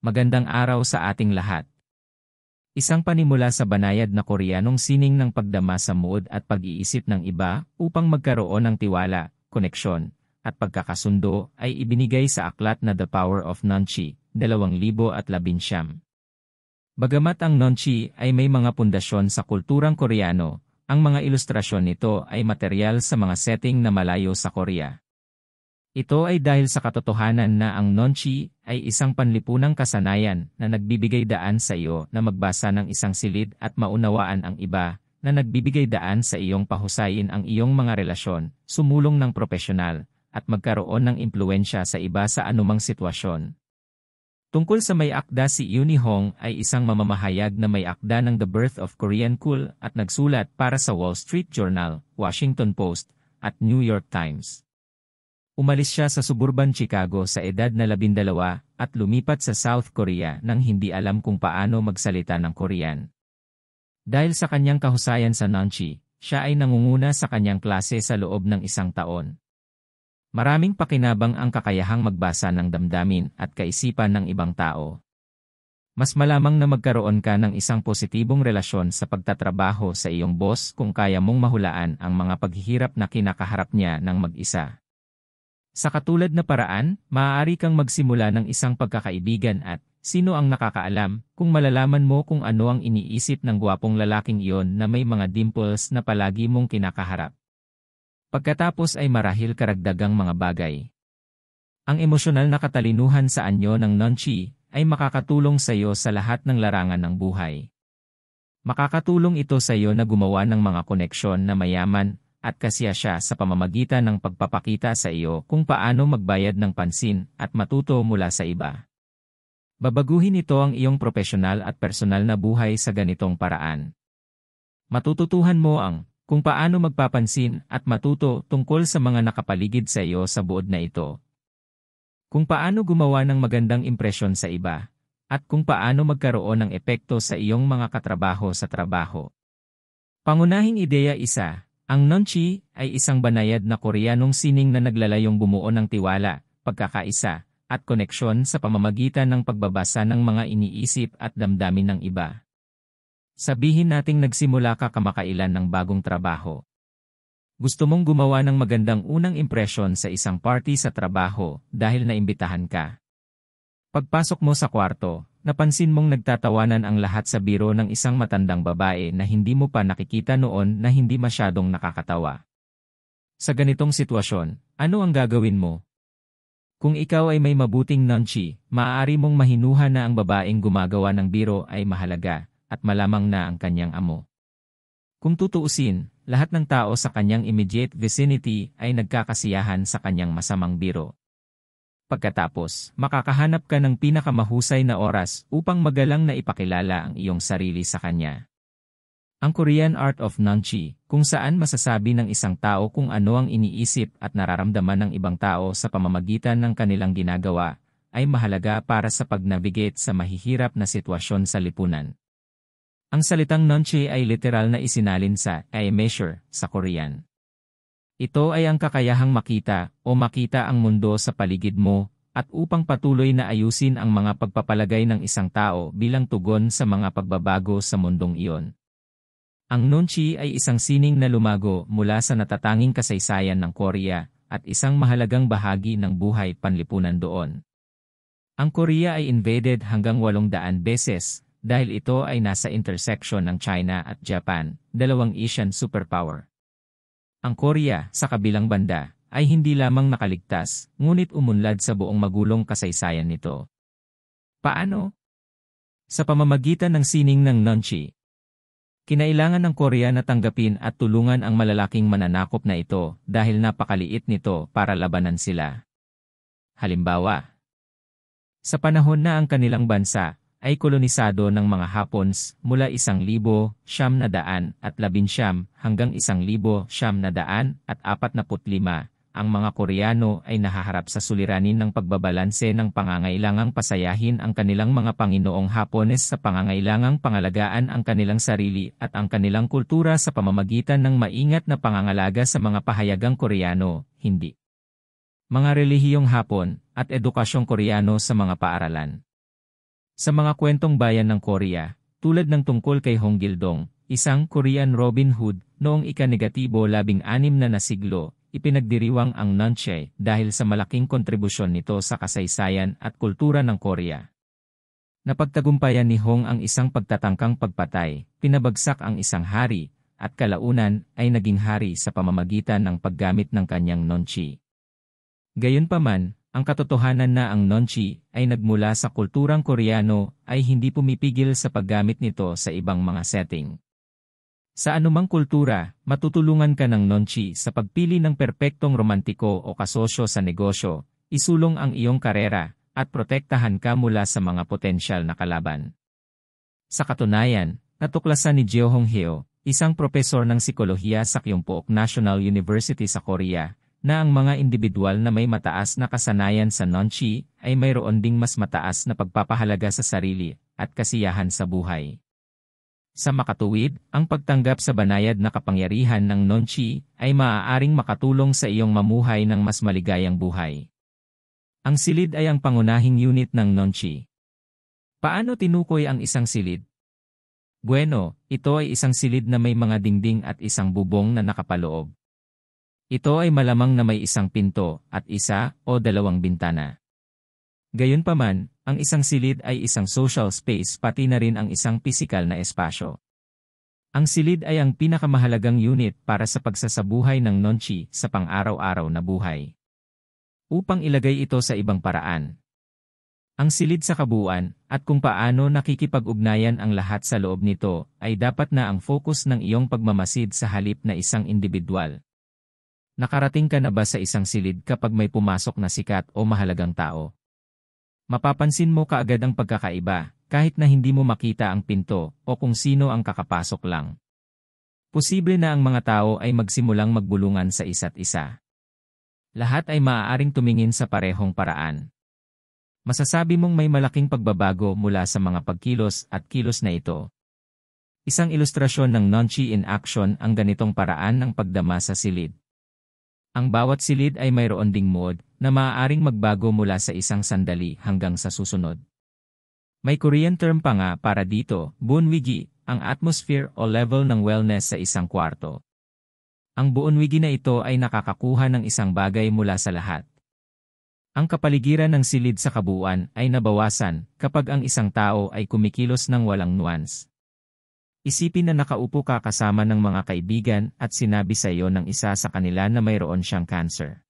Magandang araw sa ating lahat. Isang panimula sa banayad na Koreanong sining ng pagdama sa mood at pag-iisip ng iba upang magkaroon ng tiwala, koneksyon, at pagkakasundo ay ibinigay sa aklat na The Power of Nonchi, 2019. Bagamat ang Nonchi ay may mga pundasyon sa kulturang Koreano, ang mga ilustrasyon nito ay materyal sa mga setting na malayo sa Korea. Ito ay dahil sa katotohanan na ang Nonchi ay isang panlipunang kasanayan na nagbibigay daan sa iyo na magbasa ng isang silid at maunawaan ang iba, na nagbibigay daan sa iyong pahusayin ang iyong mga relasyon, sumulong ng propesyonal, at magkaroon ng impluensya sa iba sa anumang sitwasyon. Tungkol sa may akda, si Yoon Hong ay isang mamamahayag na may akda ng The Birth of Korean Cool at nagsulat para sa Wall Street Journal, Washington Post, at New York Times. Umalis siya sa suburban Chicago sa edad na 12 at lumipat sa South Korea nang hindi alam kung paano magsalita ng Korean. Dahil sa kanyang kahusayan sa Nonchi, siya ay nangunguna sa kanyang klase sa loob ng 1 taon. Maraming pakinabang ang kakayahang magbasa ng damdamin at kaisipan ng ibang tao. Mas malamang na magkaroon ka ng isang positibong relasyon sa pagtatrabaho sa iyong boss kung kaya mong mahulaan ang mga paghihirap na kinakaharap niya ng mag-isa. Sa katulad na paraan, maaari kang magsimula ng isang pagkakaibigan at, sino ang nakakaalam, kung malalaman mo kung ano ang iniisip ng gwapong lalaking iyon na may mga dimples na palagi mong kinakaharap. Pagkatapos ay marahil karagdagang mga bagay. Ang emosyonal na katalinuhan sa anyo ng Nonchi ay makakatulong sa iyo sa lahat ng larangan ng buhay. Makakatulong ito sa iyo na gumawa ng mga koneksyon na mayaman, at kasiyasya sa pamamagitan ng pagpapakita sa iyo kung paano magbayad ng pansin at matuto mula sa iba. Babaguhin ito ang iyong propesyonal at personal na buhay sa ganitong paraan. Matututuhan mo ang kung paano magpapansin at matuto tungkol sa mga nakapaligid sa iyo sa buod na ito. Kung paano gumawa ng magandang impresyon sa iba, at kung paano magkaroon ng epekto sa iyong mga katrabaho sa trabaho. Pangunahing ideya 1. Ang Nonchi ay isang banayad na Koreanong sining na naglalayong bumuo ng tiwala, pagkakaisa, at koneksyon sa pamamagitan ng pagbabasa ng mga iniisip at damdamin ng iba. Sabihin nating nagsimula ka kamakailan ng bagong trabaho. Gusto mong gumawa ng magandang unang impresyon sa isang party sa trabaho dahil naimbitahan ka. Pagpasok mo sa kwarto, napansin mong nagtatawanan ang lahat sa biro ng isang matandang babae na hindi mo pa nakikita noon na hindi masyadong nakakatawa. Sa ganitong sitwasyon, ano ang gagawin mo? Kung ikaw ay may mabuting Nonchi, maaari mong mahinuha na ang babaeng gumagawa ng biro ay mahalaga, at malamang na ang kanyang amo. Kung tutuusin, lahat ng tao sa kanyang immediate vicinity ay nagkakasiyahan sa kanyang masamang biro. Pagkatapos, makakahanap ka ng pinakamahusay na oras upang magalang na ipakilala ang iyong sarili sa kanya. Ang Korean Art of Nonchi, kung saan masasabi ng isang tao kung ano ang iniisip at nararamdaman ng ibang tao sa pamamagitan ng kanilang ginagawa, ay mahalaga para sa pag-navigate sa mahihirap na sitwasyon sa lipunan. Ang salitang Nonchi ay literal na isinalin sa "I measure" sa Korean. Ito ay ang kakayahang makita ang mundo sa paligid mo, at upang patuloy na ayusin ang mga pagpapalagay ng isang tao bilang tugon sa mga pagbabago sa mundong iyon. Ang Nonchi ay isang sining na lumago mula sa natatanging kasaysayan ng Korea, at isang mahalagang bahagi ng buhay panlipunan doon. Ang Korea ay invaded hanggang 800 beses, dahil ito ay nasa intersection ng China at Japan, dalawang Asian superpower. Ang Korea, sa kabilang banda, ay hindi lamang nakaligtas, ngunit umunlad sa buong magulong kasaysayan nito. Paano? Sa pamamagitan ng sining ng Nonchi. Kinailangan ng Korea na tanggapin at tulungan ang malalaking mananakop na ito dahil napakaliit nito para labanan sila. Halimbawa, sa panahon na ang kanilang bansa ay kolonisado ng mga Hapons mula 1,911 hanggang 1,945, ang mga Koreano ay nahaharap sa suliranin ng pagbabalanse ng pangangailangang pasayahin ang kanilang mga Panginoong Hapones sa pangangailangang pangalagaan ang kanilang sarili at ang kanilang kultura sa pamamagitan ng maingat na pangangalaga sa mga pahayagang Koreano, hindi mga relihiyong Hapon, at edukasyong Koreano sa mga paaralan. Sa mga kwentong bayan ng Korea, tulad ng tungkol kay Hong Gildong, isang Korean Robin Hood, noong ika-16 na siglo, ipinagdiriwang ang nunchae dahil sa malaking kontribusyon nito sa kasaysayan at kultura ng Korea. Napagtagumpayan ni Hong ang isang pagtatangkang pagpatay, pinabagsak ang isang hari, at kalaunan ay naging hari sa pamamagitan ng paggamit ng kanyang nunchi. Gayunpaman, ang katotohanan na ang nunchi ay nagmula sa kulturang Koreano ay hindi pumipigil sa paggamit nito sa ibang mga setting. Sa anumang kultura, matutulungan ka ng nunchi sa pagpili ng perpektong romantiko o kasosyo sa negosyo, isulong ang iyong karera, at protektahan ka mula sa mga potensyal na kalaban. Sa katunayan, natuklasan ni Jeo Hong Heo, isang propesor ng psikolohiya sa Kyungpook National University sa Korea, na ang mga individual na may mataas na kasanayan sa nunchi ay mayroon ding mas mataas na pagpapahalaga sa sarili at kasiyahan sa buhay. Sa makatuwid, ang pagtanggap sa banayad na kapangyarihan ng nunchi ay maaaring makatulong sa iyong mamuhay ng mas maligayang buhay. Ang silid ay ang pangunahing unit ng nunchi. Paano tinukoy ang isang silid? Bueno, ito ay isang silid na may mga dingding at isang bubong na nakapaloob. Ito ay malamang na may isang pinto at isa o dalawang bintana. Gayunpaman, ang isang silid ay isang social space pati na rin ang isang pisikal na espasyo. Ang silid ay ang pinakamahalagang unit para sa pagsasabuhay ng nunchi sa pang-araw-araw na buhay. Upang ilagay ito sa ibang paraan. Ang silid sa kabuuan at kung paano nakikipag-ugnayan ang lahat sa loob nito ay dapat na ang focus ng iyong pagmamasid sa halip na isang individual. Nakarating ka na ba sa isang silid kapag may pumasok na sikat o mahalagang tao? Mapapansin mo kaagad ang pagkakaiba, kahit na hindi mo makita ang pinto o kung sino ang kakapasok lang. Posible na ang mga tao ay magsimulang magbulungan sa isa't isa. Lahat ay maaaring tumingin sa parehong paraan. Masasabi mong may malaking pagbabago mula sa mga pagkilos at kilos na ito. Isang ilustrasyon ng nunchi in action ang ganitong paraan ng pagdama sa silid. Ang bawat silid ay mayroon ding mode na maaaring magbago mula sa isang sandali hanggang sa susunod. May Korean term pa nga para dito, bunwigi, ang atmosphere o level ng wellness sa isang kwarto. Ang buonwigi na ito ay nakakakuha ng isang bagay mula sa lahat. Ang kapaligiran ng silid sa kabuuan ay nabawasan kapag ang isang tao ay kumikilos ng walang nuance. Isipin na nakaupo ka kasama ng mga kaibigan at sinabi sa iyo ng isa sa kanila na mayroon siyang cancer.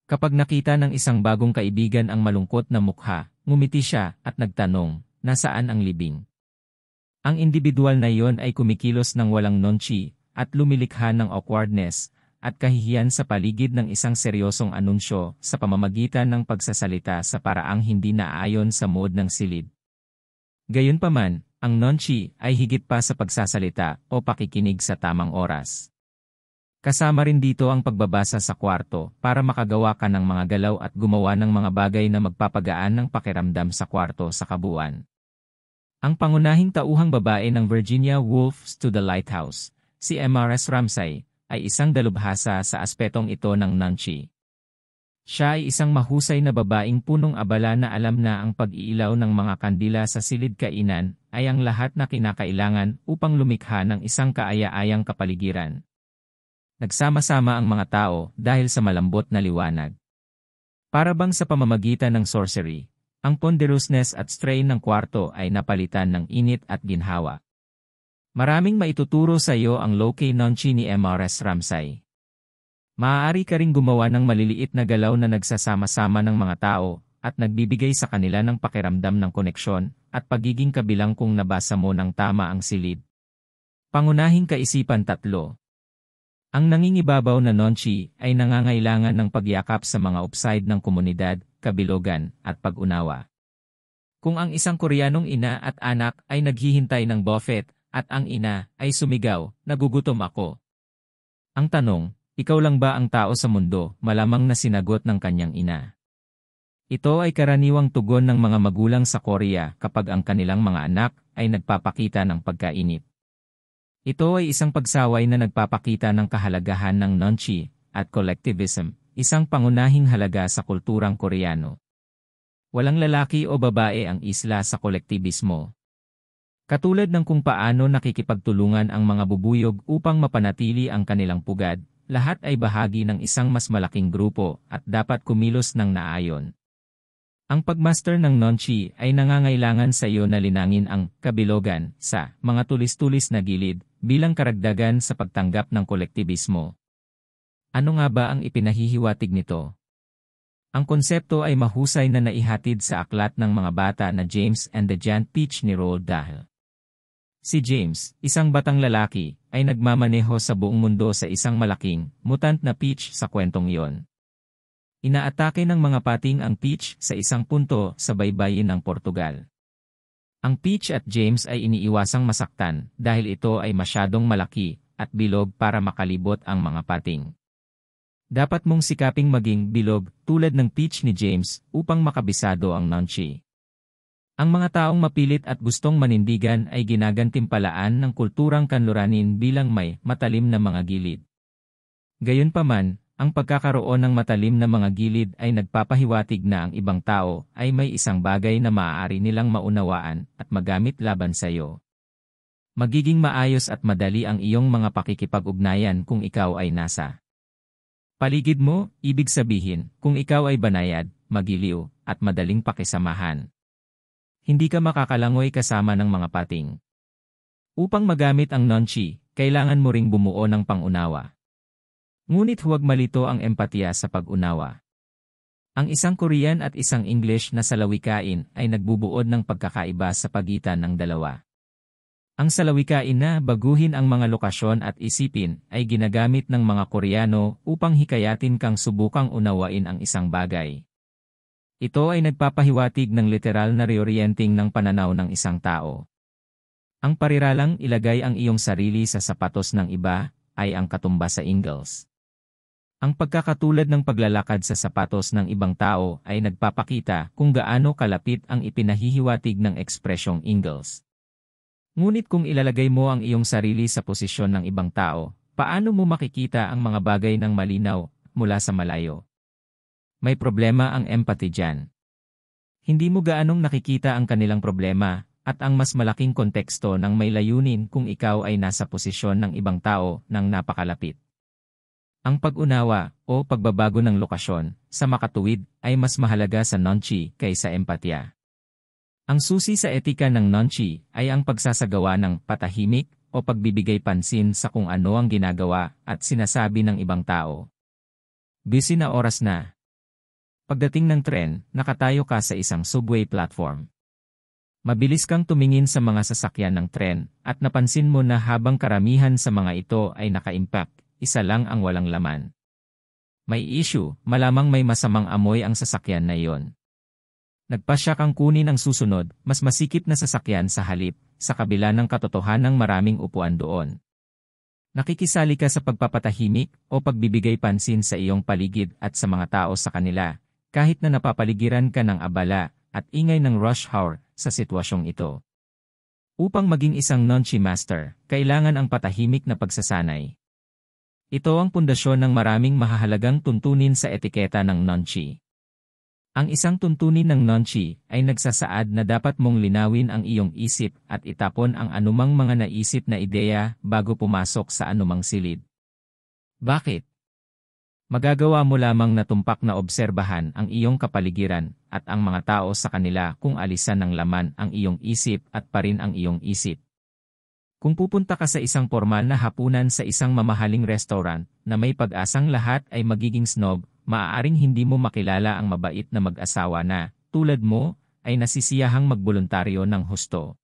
Kapag nakita ng isang bagong kaibigan ang malungkot na mukha, ngumiti siya at nagtanong, nasaan ang libing? Ang individual na iyon ay kumikilos ng walang nunchi at lumilikha ng awkwardness at kahihiyan sa paligid ng isang seryosong anunsyo sa pamamagitan ng pagsasalita sa paraang hindi naaayon sa mood ng silid. Gayunpaman, ang nunchi ay higit pa sa pagsasalita o pakikinig sa tamang oras. Kasama rin dito ang pagbabasa sa kwarto para makagawa ka ng mga galaw at gumawa ng mga bagay na magpapagaan ng pakiramdam sa kwarto sa kabuuan. Ang pangunahing tauhang babae ng Virginia Woolf's To the Lighthouse, si M.R.S. Ramsay, ay isang dalubhasa sa aspetong ito ng nunchi. Siya ay isang mahusay na babaeng punong abala na alam na ang pag-iilaw ng mga kandila sa silid kainan ay ang lahat na kinakailangan upang lumikha ng isang kaaya-ayang kapaligiran. Nagsama-sama ang mga tao dahil sa malambot na liwanag. Para bang sa pamamagitan ng sorcery, ang ponderousness at strain ng kwarto ay napalitan ng init at ginhawa. Maraming maituturo sa iyo ang low-key nunchi ni M.R.S. Ramsay. Maaari ka ring gumawa ng maliliit na galaw na nagsasama-sama ng mga tao at nagbibigay sa kanila ng pakiramdam ng koneksyon at pagiging kabilang kung nabasa mo ng tama ang silid. Pangunahing kaisipan 3. Ang nangingibabaw na nunchi ay nangangailangan ng pagyakap sa mga upside ng komunidad, kabilogan, at pag-unawa. Kung ang isang Koreanong ina at anak ay naghihintay ng buffet at ang ina ay sumigaw, nagugutom ako. Ang tanong, ikaw lang ba ang tao sa mundo, malamang na sinagot ng kanyang ina. Ito ay karaniwang tugon ng mga magulang sa Korea kapag ang kanilang mga anak ay nagpapakita ng pagkainip. Ito ay isang pagsaway na nagpapakita ng kahalagahan ng nunchi at collectivism, isang pangunahing halaga sa kulturang Koreano. Walang lalaki o babae ang isla sa kolektibismo. Katulad ng kung paano nakikipagtulungan ang mga bubuyog upang mapanatili ang kanilang pugad, lahat ay bahagi ng isang mas malaking grupo at dapat kumilos ng naayon. Ang pagmaster ng Nonchi ay nangangailangan sa iyo na linangin ang kabilogan sa mga tulis-tulis na gilid bilang karagdagan sa pagtanggap ng kolektibismo. Ano nga ba ang ipinahihiwatig nito? Ang konsepto ay mahusay na naihatid sa aklat ng mga bata na James and the Giant Peach ni Roald Dahl. Si James, isang batang lalaki, ay nagmamaneho sa buong mundo sa isang malaking, mutant na peach sa kwentong iyon. Inaatake ng mga pating ang peach sa isang punto sa baybayin ng Portugal. Ang Peach at James ay iniiwasang masaktan dahil ito ay masyadong malaki at bilog para makalibot ang mga pating. Dapat mong sikaping maging bilog tulad ng Peach ni James upang makabisado ang Nonchi. Ang mga taong mapilit at gustong manindigan ay ginagantimpalaan ng kulturang kanluranin bilang may matalim na mga gilid. Gayunpaman, ang pagkakaroon ng matalim na mga gilid ay nagpapahiwatig na ang ibang tao ay may isang bagay na maaari nilang maunawaan at magamit laban sa iyo. Magiging maayos at madali ang iyong mga pakikipag-ugnayan kung ikaw ay nasa paligid mo, ibig sabihin, kung ikaw ay banayad, magiliw, at madaling pakisamahan. Hindi ka makakalangoy kasama ng mga pating. Upang magamit ang Nonchi, kailangan mo ring bumuo ng pangunawa. Ngunit huwag malito ang empatiya sa pag-unawa. Ang isang Korean at isang English na salawikain ay nagbubuod ng pagkakaiba sa pagitan ng dalawa. Ang salawikain na baguhin ang mga lokasyon at isipin ay ginagamit ng mga Koreano upang hikayatin kang subukang unawain ang isang bagay. Ito ay nagpapahiwatig ng literal na reorienting ng pananaw ng isang tao. Ang pariralang ilagay ang iyong sarili sa sapatos ng iba ay ang katumbas sa Ingalls. Ang pagkakatulad ng paglalakad sa sapatos ng ibang tao ay nagpapakita kung gaano kalapit ang ipinahihiwatig ng ekspresyong Ingalls. Ngunit kung ilalagay mo ang iyong sarili sa posisyon ng ibang tao, paano mo makikita ang mga bagay ng malinaw mula sa malayo? May problema ang empathy dyan. Hindi mo gaanong nakikita ang kanilang problema at ang mas malaking konteksto ng may layunin kung ikaw ay nasa posisyon ng ibang tao ng napakalapit. Ang pag-unawa o pagbabago ng lokasyon sa makatuwid ay mas mahalaga sa Nonchi kaysa empatya. Ang susi sa etika ng Nonchi ay ang pagsasagawa ng patahimik o pagbibigay pansin sa kung ano ang ginagawa at sinasabi ng ibang tao. Busy na oras na. Pagdating ng tren, nakatayo ka sa isang subway platform. Mabilis kang tumingin sa mga sasakyan ng tren at napansin mo na habang karamihan sa mga ito ay naka-impact, isa lang ang walang laman. May issue, malamang may masamang amoy ang sasakyan na iyon. Nagpasya kang kunin ang susunod, mas masikip na sasakyan sa halip, sa kabila ng katotohanang maraming upuan doon. Nakikisali ka sa pagpapatahimik o pagbibigay pansin sa iyong paligid at sa mga tao sa kanila, kahit na napapaligiran ka ng abala at ingay ng rush hour sa sitwasyong ito. Upang maging isang Nonchi master, kailangan ang patahimik na pagsasanay. Ito ang pundasyon ng maraming mahahalagang tuntunin sa etiketa ng Nonchi. Ang isang tuntunin ng Nonchi ay nagsasaad na dapat mong linawin ang iyong isip at itapon ang anumang mga naisip na ideya bago pumasok sa anumang silid. Bakit? Magagawa mo lamang na tumpak na obserbahan ang iyong kapaligiran at ang mga tao sa kanila kung alisan ng laman ang iyong isip at pa rin ang iyong isip. Kung pupunta ka sa isang formal na hapunan sa isang mamahaling restaurant na may pag-asang lahat ay magiging snob, maaaring hindi mo makilala ang mabait na mag-asawa na, tulad mo, ay nasisiyahang magboluntaryo ng husto.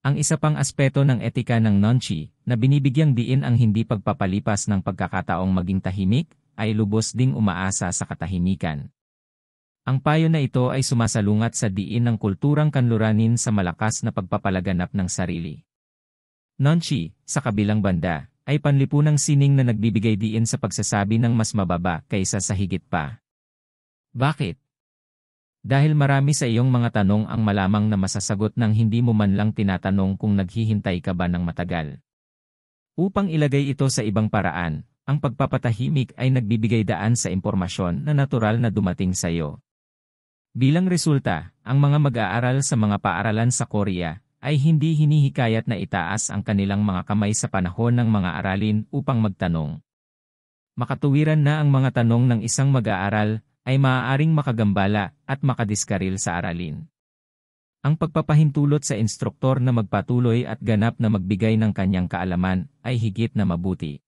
Ang isa pang aspeto ng etika ng Nonchi na binibigyang diin ang hindi pagpapalipas ng pagkakataong maging tahimik, ay lubos ding umaasa sa katahimikan. Ang payo na ito ay sumasalungat sa diin ng kulturang kanluranin sa malakas na pagpapalaganap ng sarili. Nonchi, sa kabilang banda, ay panlipunang sining na nagbibigay diin sa pagsasabi ng mas mababa kaysa sa higit pa. Bakit? Dahil marami sa iyong mga tanong ang malamang na masasagot nang hindi mo man lang tinatanong kung naghihintay ka ba ng matagal. Upang ilagay ito sa ibang paraan, ang pagpapatahimik ay nagbibigay daan sa impormasyon na natural na dumating sa iyo. Bilang resulta, ang mga mag-aaral sa mga paaralan sa Korea ay hindi hinihikayat na itaas ang kanilang mga kamay sa panahon ng mga aralin upang magtanong. Makatuwiran na ang mga tanong ng isang mag-aaral ay maaaring makagambala at makadiskaril sa aralin. Ang pagpapahintulot sa instruktor na magpatuloy at ganap na magbigay ng kanyang kaalaman ay higit na mabuti.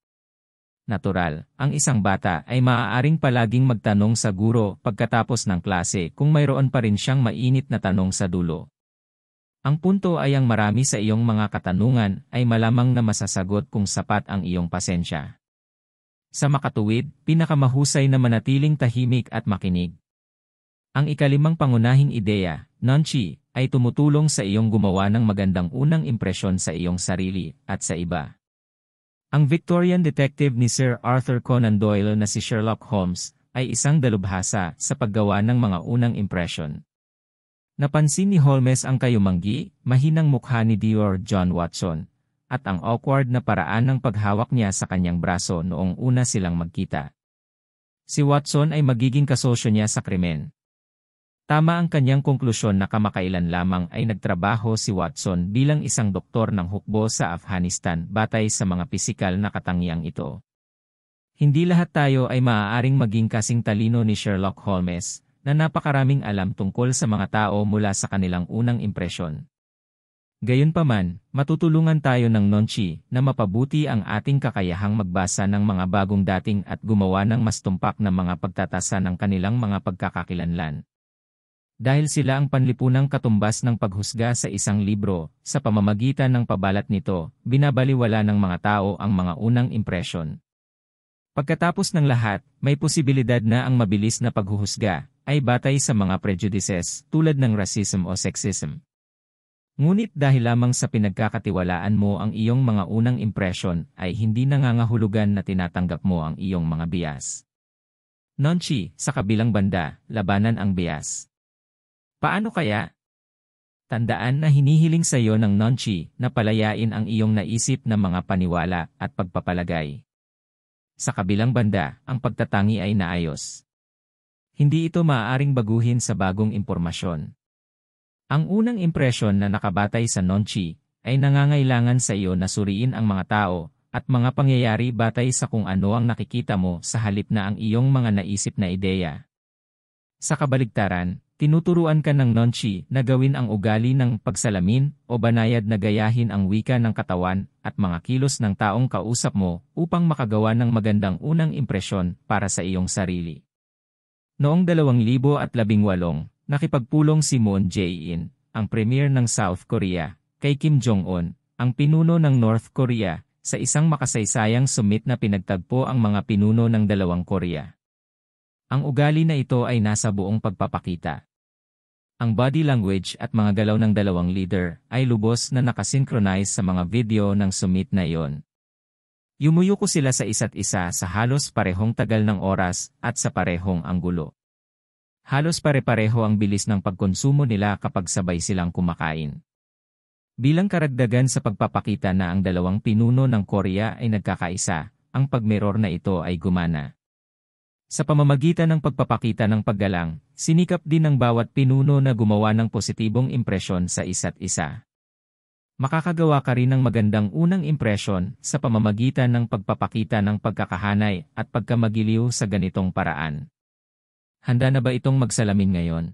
Natural, ang isang bata ay maaaring palaging magtanong sa guro pagkatapos ng klase kung mayroon pa rin siyang mainit na tanong sa dulo. Ang punto ay ang marami sa iyong mga katanungan ay malamang na masasagot kung sapat ang iyong pasensya. Sa makatuwid, pinakamahusay na manatiling tahimik at makinig. Ang ikalimang pangunahing ideya, nonchi, ay tumutulong sa iyong gumawa ng magandang unang impresyon sa iyong sarili at sa iba. Ang Victorian detective ni Sir Arthur Conan Doyle na si Sherlock Holmes ay isang dalubhasa sa paggawa ng mga unang impresyon. Napansin ni Holmes ang kayumanggi, mahinang mukha ni Dr. John Watson, at ang awkward na paraan ng paghawak niya sa kanyang braso noong una silang magkita. Si Watson ay magiging kasosyo niya sa krimen. Tama ang kanyang konklusyon na kamakailan lamang ay nagtrabaho si Watson bilang isang doktor ng hukbo sa Afghanistan batay sa mga pisikal na katangiang ito. Hindi lahat tayo ay maaaring maging kasing talino ni Sherlock Holmes, na napakaraming alam tungkol sa mga tao mula sa kanilang unang impresyon. Gayunpaman, matutulungan tayo ng nonchi na mapabuti ang ating kakayahang magbasa ng mga bagong dating at gumawa ng mas tumpak na mga pagtatasa ng kanilang mga pagkakakilanlan. Dahil sila ang panlipunang katumbas ng paghusga sa isang libro, sa pamamagitan ng pabalat nito, binabaliwala ng mga tao ang mga unang impresyon. Pagkatapos ng lahat, may posibilidad na ang mabilis na paghuhusga ay batay sa mga prejudices tulad ng racism o sexism. Ngunit dahil lamang sa pinagkakatiwalaan mo ang iyong mga unang impresyon ay hindi nangangahulugan na tinatanggap mo ang iyong mga bias. Nonchi, sa kabilang banda, labanan ang bias. Paano kaya? Tandaan na hinihiling sa iyo ng nonchi na palayain ang iyong naisip na mga paniwala at pagpapalagay. Sa kabilang banda, ang pagtatangi ay naayos. Hindi ito maaaring baguhin sa bagong impormasyon. Ang unang impresyon na nakabatay sa nonchi ay nangangailangan sa iyo na suriin ang mga tao at mga pangyayari batay sa kung ano ang nakikita mo sa halip na ang iyong mga naisip na ideya. Sa kabaligtaran, tinuturuan ka ng nonchi na gawin ang ugali ng pagsalamin o banayad na gayahin ang wika ng katawan at mga kilos ng taong kausap mo upang makagawa ng magandang unang impresyon para sa iyong sarili. Noong 2018, nakipagpulong si Moon Jae-in, ang premier ng South Korea, kay Kim Jong-un, ang pinuno ng North Korea, sa isang makasaysayang summit na pinagtagpo ang mga pinuno ng dalawang Korea. Ang ugali na ito ay nasa buong pagpapakita. Ang body language at mga galaw ng dalawang leader ay lubos na nakasynchronize sa mga video ng summit na iyon. Yumuyuko sila sa isa't isa sa halos parehong tagal ng oras at sa parehong anggulo. Halos pare-pareho ang bilis ng pagkonsumo nila kapag sabay silang kumakain. Bilang karagdagan sa pagpapakita na ang dalawang pinuno ng Korea ay nagkakaisa, ang pagmirror na ito ay gumana. Sa pamamagitan ng pagpapakita ng paggalang, sinikap din ng bawat pinuno na gumawa ng positibong impresyon sa isa't isa. Makakagawa ka rin ng magandang unang impresyon sa pamamagitan ng pagpapakita ng pagkakahanay at pagkamagiliw sa ganitong paraan. Handa na ba itong magsalamin ngayon?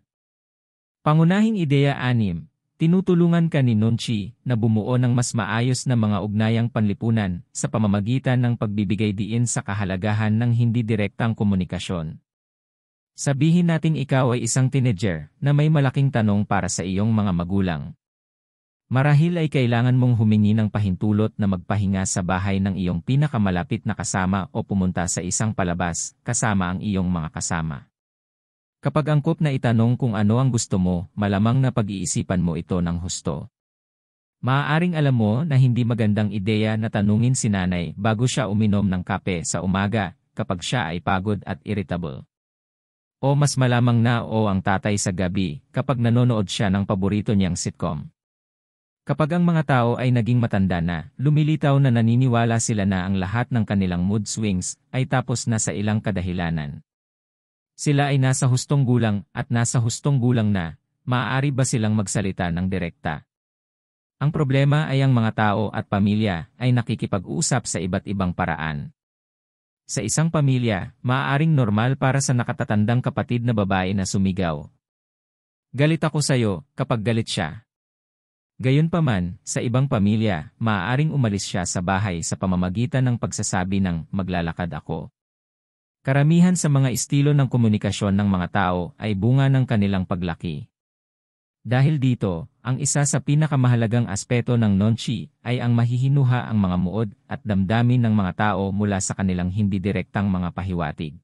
Pangunahing ideya 6. Tinutulungan ka ni nonchi na bumuo ng mas maayos na mga ugnayang panlipunan sa pamamagitan ng pagbibigay diin sa kahalagahan ng hindi direktang komunikasyon. Sabihin nating ikaw ay isang teenager na may malaking tanong para sa iyong mga magulang. Marahil ay kailangan mong humingi ng pahintulot na magpahinga sa bahay ng iyong pinakamalapit na kasama o pumunta sa isang palabas kasama ang iyong mga kasama. Kapag angkop na itanong kung ano ang gusto mo, malamang na pag-iisipan mo ito ng husto. Maaaring alam mo na hindi magandang ideya na tanungin si nanay bago siya uminom ng kape sa umaga kapag siya ay pagod at irritable. O mas malamang na ang tatay sa gabi kapag nanonood siya ng paborito niyang sitcom. Kapag ang mga tao ay naging matanda na, lumilitaw na naniniwala sila na ang lahat ng kanilang mood swings ay tapos na sa ilang kadahilanan. Sila ay nasa hustong gulang at nasa hustong gulang na, maaari ba silang magsalita ng direkta? Ang problema ay ang mga tao at pamilya ay nakikipag-usap sa iba't ibang paraan. Sa isang pamilya, maaaring normal para sa nakatatandang kapatid na babae na sumigaw. Galit ako sa'yo, kapag galit siya. Gayunpaman, sa ibang pamilya, maaaring umalis siya sa bahay sa pamamagitan ng pagsasabi ng maglalakad ako. Karamihan sa mga estilo ng komunikasyon ng mga tao ay bunga ng kanilang paglaki. Dahil dito, ang isa sa pinakamahalagang aspeto ng nonchi ay ang mahihinuha ang mga muod at damdamin ng mga tao mula sa kanilang hindi direktang mga pahiwatig.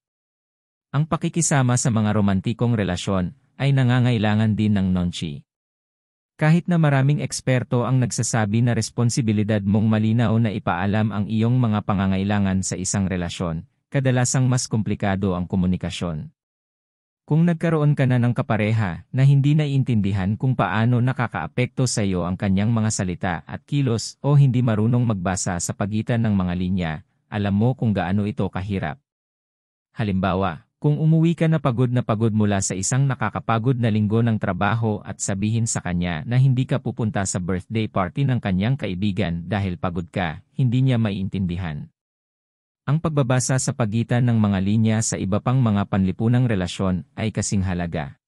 Ang pakikisama sa mga romantikong relasyon ay nangangailangan din ng nonchi. Kahit na maraming eksperto ang nagsasabi na responsibilidad mong malinaw na ipaalam ang iyong mga pangangailangan sa isang relasyon, kadalasang mas komplikado ang komunikasyon. Kung nagkaroon ka na ng kapareha na hindi naiintindihan kung paano nakakaapekto sa iyo ang kanyang mga salita at kilos o hindi marunong magbasa sa pagitan ng mga linya, alam mo kung gaano ito kahirap. Halimbawa, kung umuwi ka na pagod mula sa isang nakakapagod na linggo ng trabaho at sabihin sa kanya na hindi ka pupunta sa birthday party ng kanyang kaibigan dahil pagod ka, hindi niya maiintindihan. Ang pagbabasa sa pagitan ng mga linya sa iba pang mga panlipunang relasyon ay kasing halaga.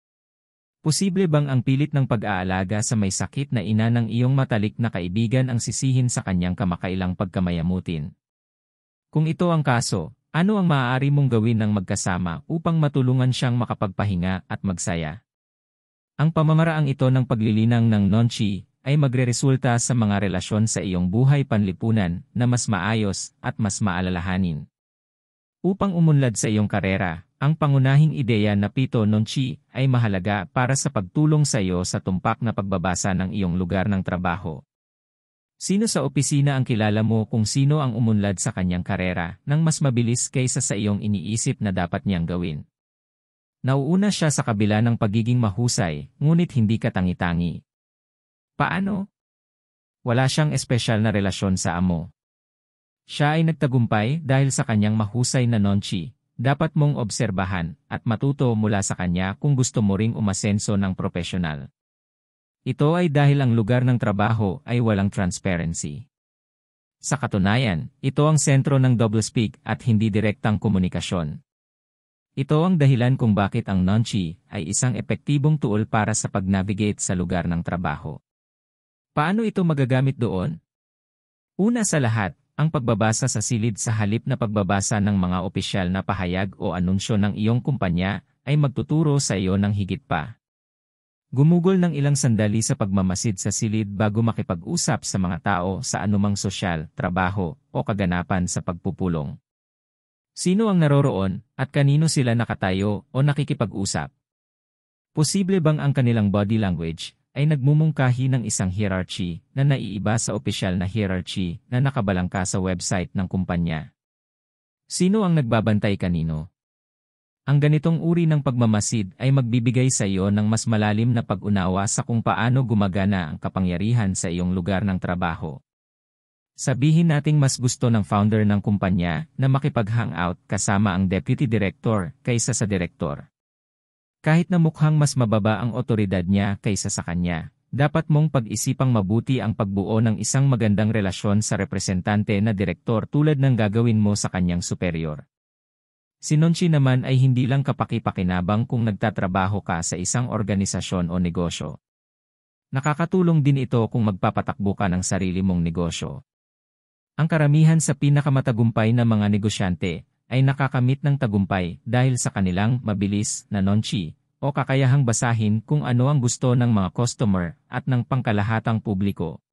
Posible bang ang pilit ng pag-aalaga sa may sakit na ina ng iyong matalik na kaibigan ang sisihin sa kanyang kamakailang pagkamayamutin? Kung ito ang kaso, ano ang maaari mong gawin ng magkasama upang matulungan siyang makapagpahinga at magsaya? Ang pamamaraang ito ng paglilinang ng nonchi ay magreresulta sa mga relasyon sa iyong buhay panlipunan na mas maayos at mas maalalahanin. Upang umunlad sa iyong karera, ang pangunahing ideya na pito nonchi ay mahalaga para sa pagtulong sa iyo sa tumpak na pagbabasa ng iyong lugar ng trabaho. Sino sa opisina ang kilala mo kung sino ang umunlad sa kanyang karera nang mas mabilis kaysa sa iyong iniisip na dapat niyang gawin? Nauuna siya sa kabila ng pagiging mahusay, ngunit hindi katangi-tangi. Paano? Wala siyang espesyal na relasyon sa amo. Siya ay nagtagumpay dahil sa kanyang mahusay na nonchi. Dapat mong obserbahan at matuto mula sa kanya kung gusto mo ring umasenso ng propesyonal. Ito ay dahil ang lugar ng trabaho ay walang transparency. Sa katunayan, ito ang sentro ng doublespeak at hindi direktang komunikasyon. Ito ang dahilan kung bakit ang nonchi ay isang epektibong tool para sa pag-navigate sa lugar ng trabaho. Paano ito magagamit doon? Una sa lahat, ang pagbabasa sa silid sa halip na pagbabasa ng mga opisyal na pahayag o anunsyo ng iyong kumpanya ay magtuturo sa iyo ng higit pa. Gumugol ng ilang sandali sa pagmamasid sa silid bago makipag-usap sa mga tao sa anumang sosyal, trabaho, o kaganapan sa pagpupulong. Sino ang naroroon at kanino sila nakatayo o nakikipag-usap? Posible bang ang kanilang body language ay nagmumungkahi ng isang hierarchy na naiiba sa opisyal na hierarchy na nakabalangka sa website ng kumpanya? Sino ang nagbabantay kanino? Ang ganitong uri ng pagmamasid ay magbibigay sa iyo ng mas malalim na pag-unawa sa kung paano gumagana ang kapangyarihan sa iyong lugar ng trabaho. Sabihin nating mas gusto ng founder ng kumpanya na makipag-hangout kasama ang deputy director kaysa sa direktor. Kahit na mukhang mas mababa ang otoridad niya kaysa sa kanya, dapat mong pag-isipang mabuti ang pagbuo ng isang magandang relasyon sa representante na direktor tulad ng gagawin mo sa kanyang superior. Si nonchi naman ay hindi lang kapaki-pakinabang kung nagtatrabaho ka sa isang organisasyon o negosyo. Nakakatulong din ito kung magpapatakbo ka ng sarili mong negosyo. Ang karamihan sa pinakamatagumpay na mga negosyante ay nakakamit ng tagumpay dahil sa kanilang mabilis na nonchi o kakayahang basahin kung ano ang gusto ng mga customer at ng pangkalahatang publiko.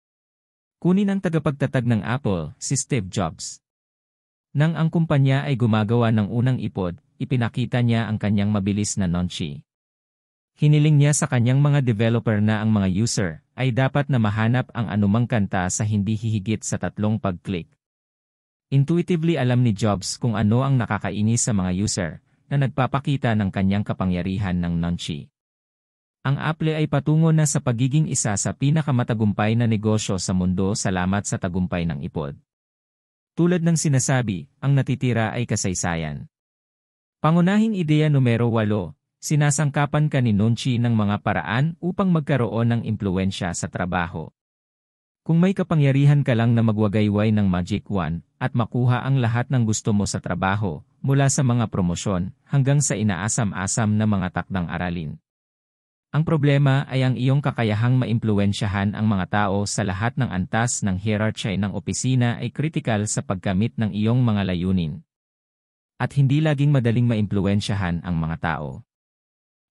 Kunin ang tagapagtatag ng Apple, si Steve Jobs. Nang ang kumpanya ay gumagawa ng unang iPod, ipinakita niya ang kanyang mabilis na nonchi. Hiniling niya sa kanyang mga developer na ang mga user ay dapat na mahanap ang anumang kanta sa hindi hihigit sa 3 pag-click. Intuitively alam ni Jobs kung ano ang nakakainis sa mga user na nagpapakita ng kanyang kapangyarihan ng nonchi. Ang Apple ay patungo na sa pagiging isa sa pinakamatagumpay na negosyo sa mundo salamat sa tagumpay ng iPod. Tulad ng sinasabi, ang natitira ay kasaysayan. Pangunahing ideya numero 8, sinasangkapan ka ni Nunchi ng mga paraan upang magkaroon ng impluwensya sa trabaho. Kung may kapangyarihan ka lang na magwagayway ng Magic Wand at makuha ang lahat ng gusto mo sa trabaho, mula sa mga promosyon hanggang sa inaasam-asam na mga takdang aralin. Ang problema ay ang iyong kakayahang maimpluwensyahan ang mga tao sa lahat ng antas ng hierarchy ng opisina ay kritikal sa pagkamit ng iyong mga layunin. At hindi laging madaling maimpluwensyahan ang mga tao.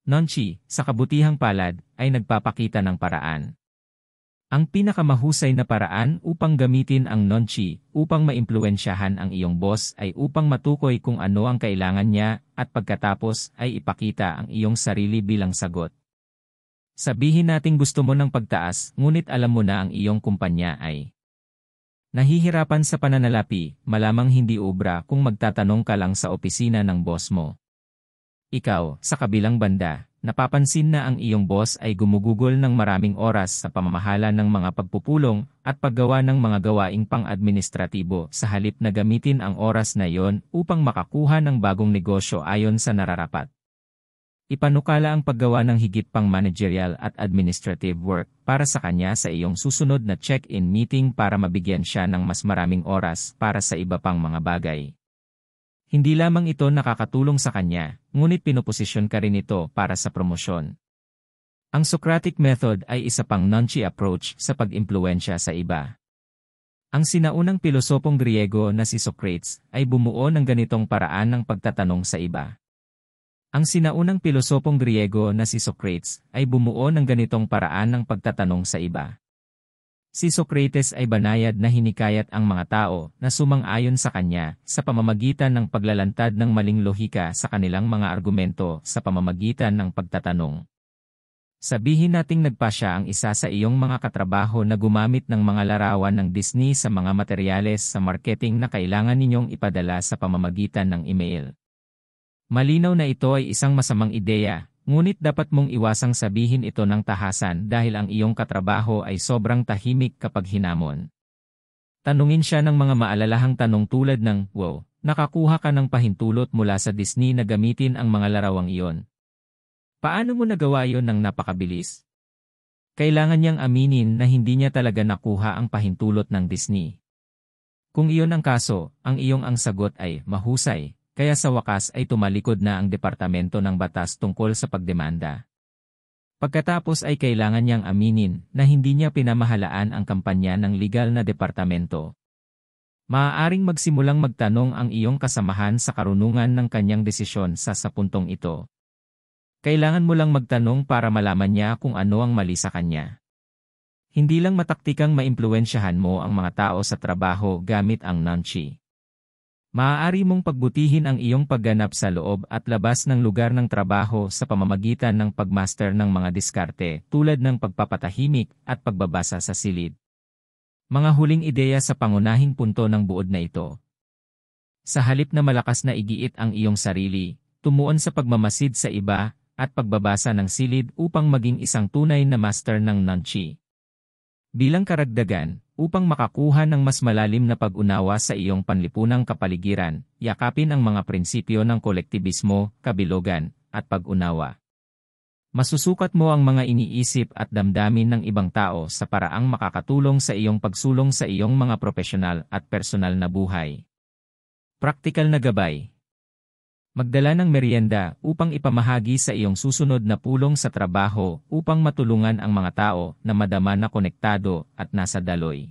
Nunchi, sa kabutihang palad, ay nagpapakita ng paraan. Ang pinakamahusay na paraan upang gamitin ang Nunchi upang maimpluwensyahan ang iyong boss ay upang matukoy kung ano ang kailangan niya at pagkatapos ay ipakita ang iyong sarili bilang sagot. Sabihin nating gusto mo ng pagtaas, ngunit alam mo na ang iyong kumpanya ay nahihirapan sa pananalapi, malamang hindi ubra kung magtatanong ka lang sa opisina ng boss mo. Ikaw, sa kabilang banda, napapansin na ang iyong boss ay gumugugol ng maraming oras sa pamamahala ng mga pagpupulong at paggawa ng mga gawaing pang-administratibo sa halip na gamitin ang oras na iyon upang makakuha ng bagong negosyo ayon sa nararapat. Ipanukala ang paggawa ng higit pang managerial at administrative work para sa kanya sa iyong susunod na check-in meeting para mabigyan siya ng mas maraming oras para sa iba pang mga bagay. Hindi lamang ito nakakatulong sa kanya, ngunit pinoposisyon ka rin ito para sa promosyon. Ang Socratic method ay isa pang Nunchi approach sa pag-impluwensya sa iba. Ang sinaunang pilosopong Griego na si Socrates ay bumuo ng ganitong paraan ng pagtatanong sa iba. Ang sinaunang pilosopong Griego na si Socrates ay bumuo ng ganitong paraan ng pagtatanong sa iba. Si Socrates ay banayad na hinikayat ang mga tao na sumang-ayon sa kanya sa pamamagitan ng paglalantad ng maling lohika sa kanilang mga argumento sa pamamagitan ng pagtatanong. Sabihin nating nagpa siya ang isa sa iyong mga katrabaho na gumamit ng mga larawan ng Disney sa mga materyales sa marketing na kailangan ninyong ipadala sa pamamagitan ng email. Malinaw na ito ay isang masamang ideya, ngunit dapat mong iwasang sabihin ito ng tahasan dahil ang iyong katrabaho ay sobrang tahimik kapag hinamon. Tanungin siya ng mga maalalahang tanong tulad ng, "Wow, nakakuha ka ng pahintulot mula sa Disney na gamitin ang mga larawang iyon. Paano mo nagawa iyon ng napakabilis?" Kailangan niyang aminin na hindi niya talaga nakuha ang pahintulot ng Disney. Kung iyon ang kaso, ang iyong sagot ay mahusay. Kaya sa wakas ay tumalikod na ang Departamento ng Batas tungkol sa pagdemanda. Pagkatapos ay kailangan niyang aminin na hindi niya pinamahalaan ang kampanya ng legal na departamento. Maaaring magsimulang magtanong ang iyong kasamahan sa karunungan ng kanyang desisyon sa puntong ito. Kailangan mo lang magtanong para malaman niya kung ano ang mali sa kanya. Hindi lang mataktikang maimpluwensyahan mo ang mga tao sa trabaho gamit ang Nunchi. Maaari mong pagbutihin ang iyong pagganap sa loob at labas ng lugar ng trabaho sa pamamagitan ng pagmaster ng mga diskarte tulad ng pagpapatahimik at pagbabasa sa silid. Mga huling ideya sa pangunahing punto ng buod na ito. Sa halip na malakas na igiit ang iyong sarili, tumuon sa pagmamasid sa iba at pagbabasa ng silid upang maging isang tunay na master ng Nunchi. Bilang karagdagan, upang makakuha ng mas malalim na pag-unawa sa iyong panlipunang kapaligiran, yakapin ang mga prinsipyo ng kolektibismo, kabilugan, at pag-unawa. Masusukat mo ang mga iniisip at damdamin ng ibang tao sa paraang makakatulong sa iyong pagsulong sa iyong mga profesional at personal na buhay. Praktikal na gabay. Magdala ng merienda upang ipamahagi sa iyong susunod na pulong sa trabaho upang matulungan ang mga tao na madama na konektado at nasa daloy.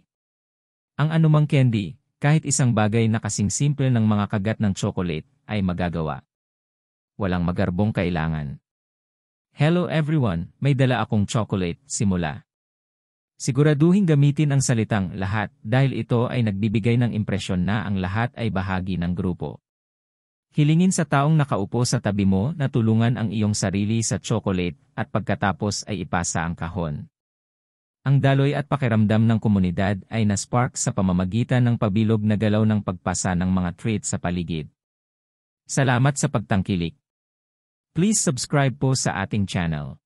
Ang anumang candy, kahit isang bagay na kasing simple ng mga kagat ng chocolate, ay magagawa. Walang magarbong kailangan. Hello everyone, may dala akong chocolate, simula. Siguraduhin gamitin ang salitang lahat dahil ito ay nagbibigay ng impresyon na ang lahat ay bahagi ng grupo. Hilingin sa taong nakaupo sa tabi mo na tulungan ang iyong sarili sa chocolate at pagkatapos ay ipasa ang kahon. Ang daloy at pakiramdam ng komunidad ay na-spark sa pamamagitan ng pabilog na galaw ng pagpasa ng mga treats sa paligid. Salamat sa pagtangkilik. Please subscribe po sa ating channel.